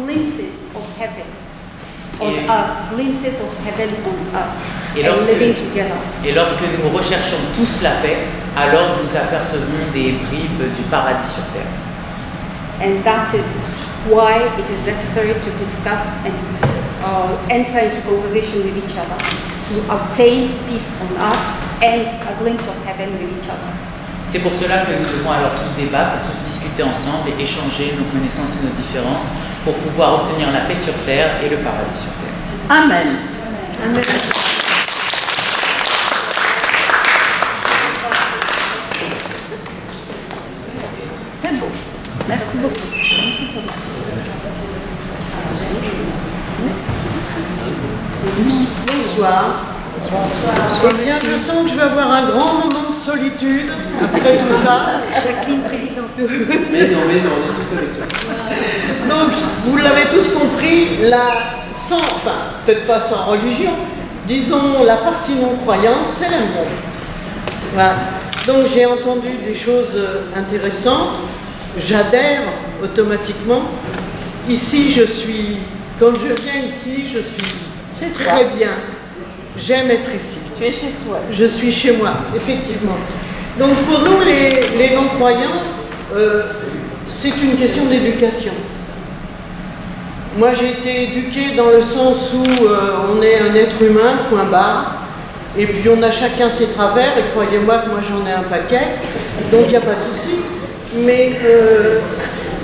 glimpses of heaven on earth, glimpses of heaven on earth, and living together. Et lorsque nous recherchons tous la paix, alors nous apercevons des bribes du paradis sur terre. And that is why it is necessary to discuss and enter into conversation with each other to obtain peace on earth and a glimpse of heaven with each other. C'est pour cela que nous devons alors tous débattre, tous discuter ensemble et échanger nos connaissances et nos différences pour pouvoir obtenir la paix sur terre et le paradis sur terre. Amen. Amen. C'est beau. Merci beaucoup. Bonsoir. Eh bien, je sens que je vais avoir un grand moment de solitude après tout ça. Jacqueline, présidente. Mais non, on est tous avec toi. Donc, vous l'avez tous compris, enfin, peut-être pas sans religion, disons, la partie non-croyante, c'est l'amour. Voilà. Donc, j'ai entendu des choses intéressantes. J'adhère automatiquement. Ici, quand je viens ici, je suis très bien. J'aime être ici. Tu es chez toi. Je suis chez moi, effectivement. Donc pour nous, les non-croyants, c'est une question d'éducation. Moi, j'ai été éduqué dans le sens où on est un être humain, point barre, et puis on a chacun ses travers, et croyez-moi que moi j'en ai un paquet, donc il n'y a pas de souci. Mais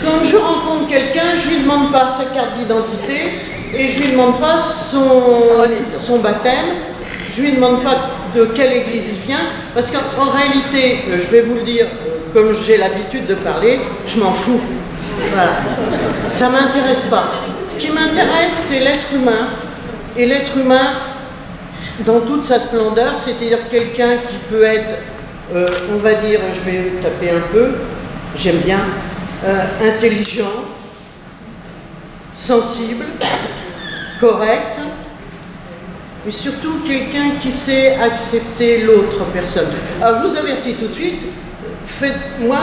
quand je rencontre quelqu'un, je ne lui demande pas sa carte d'identité, et je ne lui demande pas son baptême, je ne lui demande pas de quelle église il vient, parce qu'en réalité, je vais vous le dire, comme j'ai l'habitude de parler, je m'en fous. Voilà. Ça ne m'intéresse pas. Ce qui m'intéresse, c'est l'être humain, et l'être humain dans toute sa splendeur, c'est-à-dire quelqu'un qui peut être, on va dire, je vais taper un peu, j'aime bien, intelligent, sensible, correct, mais surtout quelqu'un qui sait accepter l'autre personne. Alors je vous avertis tout de suite, moi,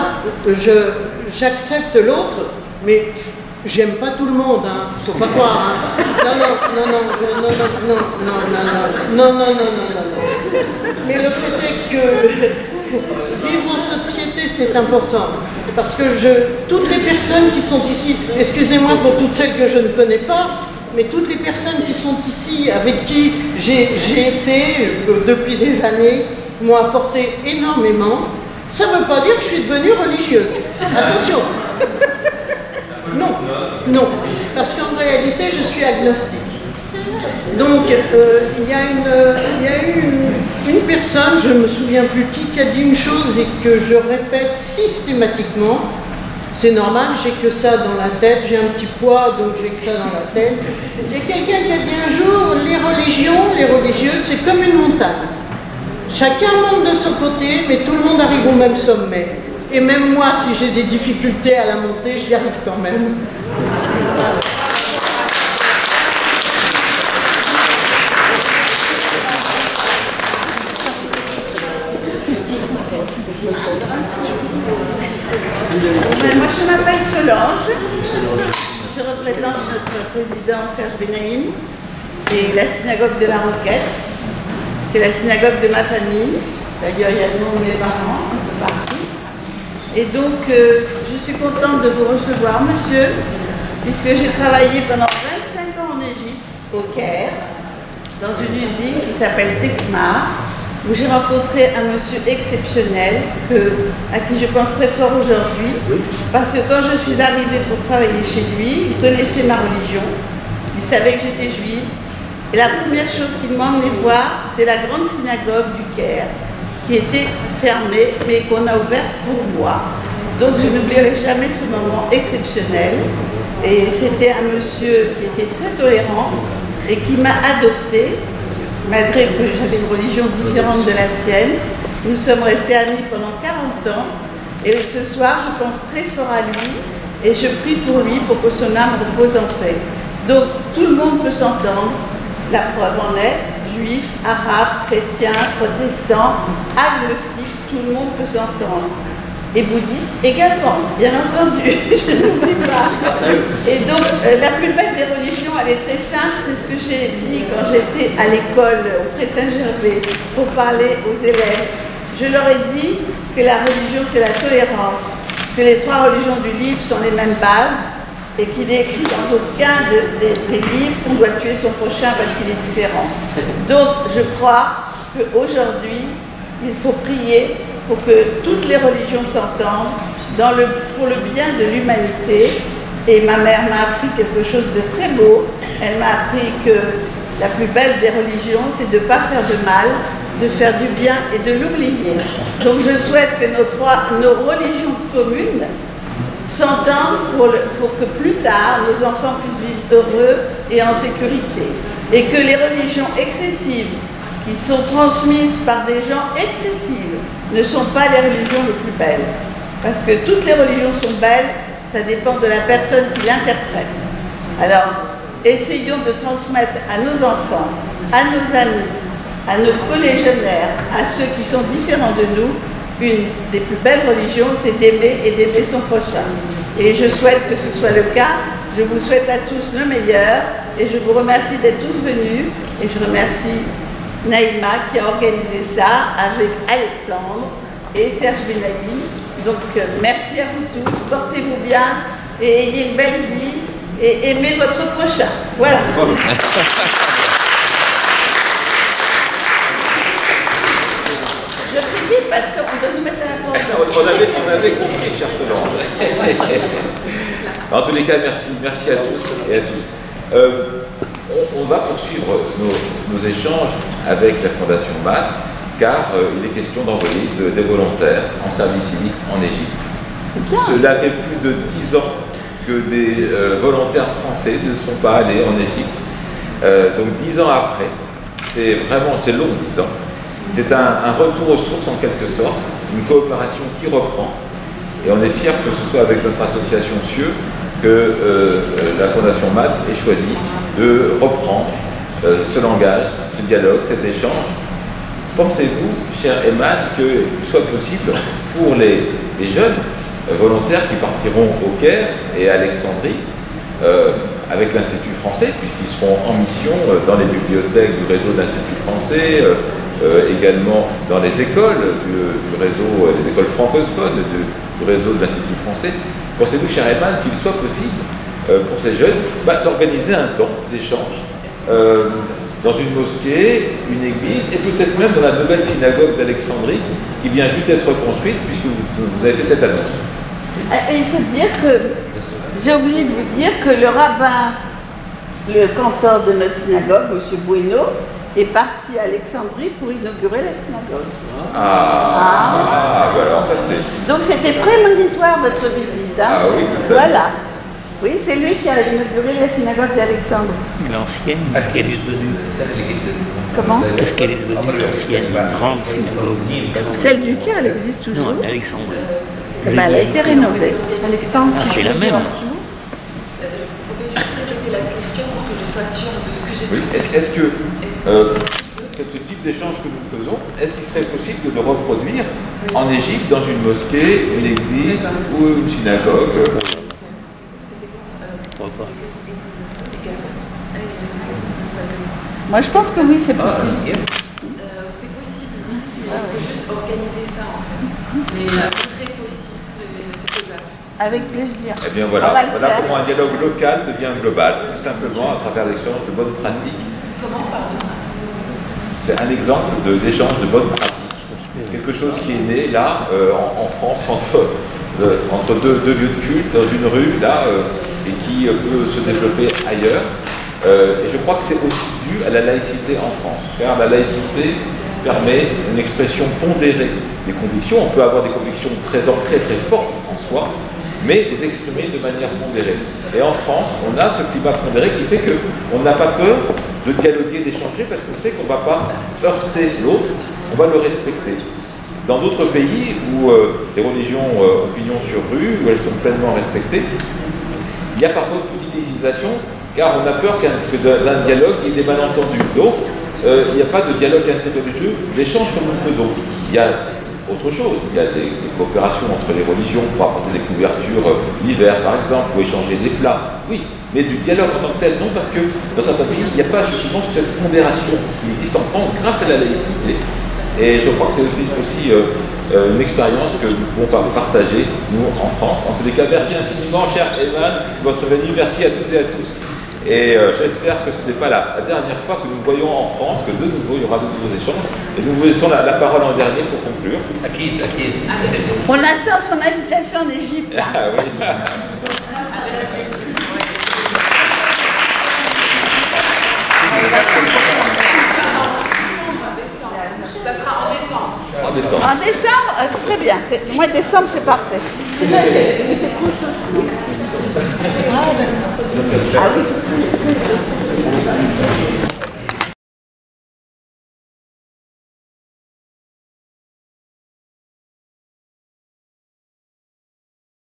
j'accepte l'autre, mais j'aime pas tout le monde, hein, faut pas croire. Hein. Non. Mais le fait est que vivre en société, c'est important. Parce que toutes les personnes qui sont ici, excusez-moi pour toutes celles que je ne connais pas, mais toutes les personnes qui sont ici, avec qui j'ai été depuis des années, m'ont apporté énormément. Ça ne veut pas dire que je suis devenue religieuse. Attention. Non. Parce qu'en réalité, je suis agnostique. Donc, il y a eu une personne, je ne me souviens plus qui a dit une chose et que je répète systématiquement. C'est normal, j'ai que ça dans la tête, j'ai un petit poids, donc j'ai que ça dans la tête. Il y a quelqu'un qui a dit un jour, les religieux, c'est comme une montagne. Chacun monte de son côté, mais tout le monde arrive au même sommet. Et même moi, si j'ai des difficultés à la montée, j'y arrive quand même. Moi, je m'appelle Solange. Je représente notre président Serge Benaïm et la synagogue de la Roquette. C'est la synagogue de ma famille. D'ailleurs, il y a le nom de mes parents un peu partout. Et donc, je suis contente de vous recevoir, monsieur, puisque j'ai travaillé pendant 25 ans en Égypte, au Caire, dans une usine qui s'appelle Texmar, où j'ai rencontré un monsieur exceptionnel à qui je pense très fort aujourd'hui, parce que quand je suis arrivée pour travailler chez lui, il connaissait ma religion, il savait que j'étais juive, et la première chose qu'il m'a emmené voir, c'est la grande synagogue du Caire, qui était fermée, mais qu'on a ouverte pour moi. Donc je n'oublierai jamais ce moment exceptionnel, et c'était un monsieur qui était très tolérant, et qui m'a adoptée, malgré que j'avais une religion différente de la sienne. Nous sommes restés amis pendant 40 ans et ce soir je pense très fort à lui et je prie pour lui pour que son âme repose en paix. Donc tout le monde peut s'entendre, la preuve en est, juifs, arabes, chrétiens, protestants, agnostiques, tout le monde peut s'entendre. et bouddhistes également, bien entendu, je n'oublie pas. Et donc, la plus belle des religions, elle est très simple, c'est ce que j'ai dit quand j'étais à l'école au Pré-Saint-Gervais pour parler aux élèves. Je leur ai dit que la religion, c'est la tolérance, que les trois religions du livre sont les mêmes bases et qu'il est écrit dans aucun des livres qu'on doit tuer son prochain parce qu'il est différent. Donc, je crois qu'aujourd'hui, il faut prier pour que toutes les religions s'entendent pour le bien de l'humanité. Et ma mère m'a appris quelque chose de très beau. Elle m'a appris que la plus belle des religions, c'est de ne pas faire de mal, de faire du bien et de l'oublier. Donc je souhaite que nos religions communes s'entendent pour que plus tard, nos enfants puissent vivre heureux et en sécurité. Et que les religions excessives, qui sont transmises par des gens excessifs, ne sont pas les religions les plus belles. Parce que toutes les religions sont belles, ça dépend de la personne qui l'interprète. Alors, essayons de transmettre à nos enfants, à nos amis, à nos collégionnaires, à ceux qui sont différents de nous, une des plus belles religions, c'est d'aimer et d'aimer son prochain. Et je souhaite que ce soit le cas. Je vous souhaite à tous le meilleur et je vous remercie d'être tous venus. Et je remercie Naïma qui a organisé ça avec Alexandre et Serge Benaïm. Donc merci à vous tous, portez-vous bien et ayez une belle vie et aimez votre prochain. Voilà. Je fais vite parce qu'on doit nous mettre à la porte. On avait compris, cher Solange. En tous les cas, merci à tous et à tous. On va poursuivre nos échanges avec la Fondation MAD, car il est question d'envoyer des volontaires en service civique en Égypte. Cela fait plus de 10 ans que des volontaires français ne sont pas allés en Égypte. Donc 10 ans après, c'est long 10 ans. C'est un retour aux sources en quelque sorte, une coopération qui reprend. Et on est fiers que ce soit avec notre association CIeux que la Fondation MAD ait choisi de reprendre ce langage, ce dialogue, cet échange. Pensez-vous, cher Emad, qu'il soit possible pour les jeunes volontaires qui partiront au Caire et à Alexandrie avec l'Institut français, puisqu'ils seront en mission dans les bibliothèques du réseau de l'Institut français, également dans les écoles du réseau, les écoles francophones du réseau de l'Institut français. Pensez-vous, cher Emad, qu'il soit possible pour ces jeunes d'organiser un temps d'échange dans une mosquée, une église, et peut-être même dans la nouvelle synagogue d'Alexandrie, qui vient juste d'être construite, puisque vous avez fait cette annonce. Et il faut dire que, j'ai oublié de vous dire que le rabbin, le cantor de notre synagogue, M. Bueno, est parti à Alexandrie pour inaugurer la synagogue. Alors ça c'est... Donc c'était prémonitoire votre visite. Hein? Ah oui, tout à fait. Voilà. Oui, c'est lui qui a inauguré la synagogue d'Alexandrie. L'ancienne, qu'est-ce qu'elle est devenue? Comment? Qu'est-ce qu'elle est devenue, l'ancienne grande synagogue? Celle du Caire, elle existe toujours. Non, Alexandrie. Elle a été rénovée. Alexandre, c'est la même. Vous pouvez juste répéter la question pour que je sois sûre de ce que j'ai Oui. dit. Est-ce que ce type d'échange que nous faisons, est-ce qu'il serait possible de le reproduire en Égypte, dans une mosquée, une église ou une synagogue? Moi, je pense que oui, c'est possible. C'est possible, oui. Il faut juste organiser ça, en fait. Mais c'est très possible, c'est faisable. Avec plaisir. Eh bien voilà, voilà comment un dialogue local devient global, tout simplement à travers l'échange de bonnes pratiques. Comment, pardon? C'est un exemple d'échange de bonnes pratiques. Quelque chose qui est né là, en France, entre deux lieux de culte, dans une rue, là, et qui peut se développer ailleurs. Et je crois que c'est aussi dû à la laïcité en France, car la laïcité permet une expression pondérée des convictions. On peut avoir des convictions très ancrées, très fortes en soi, mais les exprimer de manière pondérée. Et en France, on a ce climat pondéré qui fait qu'on n'a pas peur de dialoguer, d'échanger, parce qu'on sait qu'on ne va pas heurter l'autre, on va le respecter. Dans d'autres pays où les religions ont pignon sur rue, où elles sont pleinement respectées, il y a parfois une petite hésitation, car on a peur que d'un dialogue, il y ait des malentendus. Donc, il n'y a pas de dialogue interreligieux, l'échange comme nous le faisons. Il y a autre chose. Il y a des coopérations entre les religions pour apporter des couvertures l'hiver, par exemple, ou échanger des plats. Oui, mais du dialogue en tant que tel, non, parce que dans certains pays, il n'y a pas justement cette pondération qui existe en France grâce à la laïcité. Et je crois que c'est aussi une expérience que nous pouvons partager, nous, en France. En tous les cas, merci infiniment, cher Evan, de votre venue. Merci à toutes et à tous. Et j'espère que ce n'est pas la dernière fois que nous voyons en France, que de nouveau, il y aura de nouveaux échanges. Et nous vous laissons la parole en dernier pour conclure. Akid. On attend son invitation en Égypte. Ah oui. Ça sera en décembre. En décembre. En décembre, très bien. Le mois de décembre, c'est parfait. Ah oui.